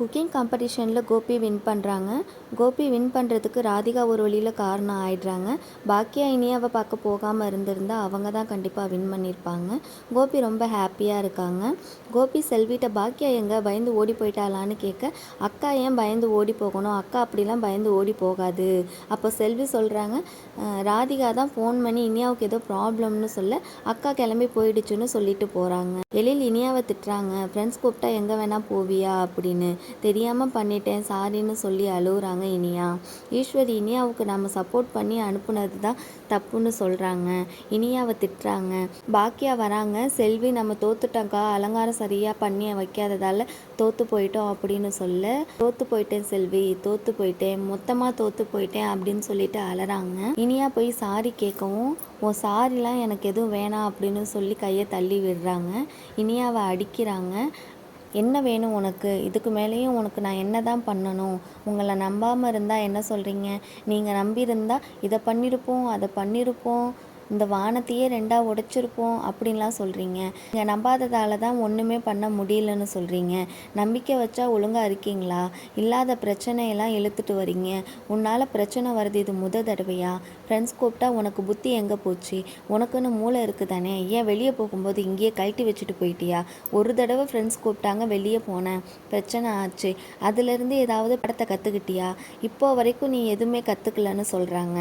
Cooking காம்படிஷனில் Gopi win பண்ணுறாங்க. Gopi win பண்ணுறதுக்கு ராதிகா ஒரு வழியில் காரணம் ஆயிடுறாங்க. பாக்கியா இனியாவை பார்க்க போகாமல் இருந்திருந்தால் அவங்க தான் கண்டிப்பாக வின் பண்ணியிருப்பாங்க. கோபி ரொம்ப ஹாப்பியாக இருக்காங்க. கோபி செல்விட்ட பாக்கியா எங்கே பயந்து ஓடி போயிட்டாளான்னு கேட்க, அக்கா ஏன் பயந்து ஓடி போகணும், அக்கா அப்படிலாம் பயந்து ஓடி போகாது. அப்போ செல்வி சொல்கிறாங்க, ராதிகா தான் ஃபோன் பண்ணி இனியாவுக்கு ஏதோ ப்ராப்ளம்னு சொல்ல அக்கா கிளம்பி போயிடுச்சுன்னு சொல்லிட்டு போகிறாங்க. எழில் இனியாவை திட்டுறாங்க, ஃப்ரெண்ட்ஸ் கூப்பிட்டா எங்கே வேணால் போவியா அப்படின்னு. தெரியாமல் பண்ணிட்டேன் சாரின்னு சொல்லி அழுகுறாங்க இனியா. ஈஸ்வரி இனியாவுக்கு நம்ம சப்போர்ட் பண்ணி அனுப்புனது தான் தப்புன்னு சொல்கிறாங்க. இனியாவை திட்டுறாங்க. பாக்கியா வராங்க, செல்வி நம்ம தோத்துட்டோங்க்கா, அலங்காரம் சரியாக பண்ணி வைக்காததால் தோற்று போயிட்டோம் அப்படின்னு சொல்ல, தோற்று போயிட்டேன் செல்வி, தோற்று போயிட்டேன், மொத்தமாக தோற்று போயிட்டேன் அப்படின்னு சொல்லிட்டு அலறாங்க. இனியா போய் சாரி கேட்கவும், உன் சாரிலாம் எனக்கு எதுவும் வேணாம் அப்படின்னு சொல்லி கையை தள்ளி விடுறாங்க. இனியாவை அடிக்கிறாங்க. என்ன வேணும் உனக்கு, இதுக்கு மேலேயும் உனக்கு நான் என்ன தான் பண்ணணும், உங்களை நம்பாமல் இருந்தால் என்ன சொல்கிறீங்க, நீங்கள் நம்பியிருந்தால் இதை பண்ணியிருப்போம் அதை பண்ணியிருப்போம், இந்த வானத்தையே ரெண்டாக உடைச்சிருப்போம் அப்படின்லாம் சொல்கிறீங்க. நீங்கள் நம்பாததால் தான் ஒன்றுமே பண்ண முடியலன்னு சொல்கிறீங்க. நம்பிக்கை வச்சா ஒழுங்காக இருக்கீங்களா, இல்லாத பிரச்சனையெல்லாம் இழுத்துட்டு வரீங்க. உன்னால் பிரச்சனை வருது, இது தடவையா, ஃப்ரெண்ட்ஸ் கூப்பிட்டா உனக்கு புத்தி எங்கே போச்சு, உனக்குன்னு மூளை இருக்குது தானே, ஏன் வெளியே போகும்போது இங்கேயே கழட்டி வச்சுட்டு போயிட்டியா, ஒரு தடவை ஃப்ரெண்ட்ஸ் கூப்பிட்டாங்க வெளியே போனேன் பிரச்சனை ஆச்சு, அதுலேருந்து ஏதாவது படத்தை கற்றுக்கிட்டியா, இப்போ வரைக்கும் நீ எதுவுமே கற்றுக்கலன்னு சொல்கிறாங்க.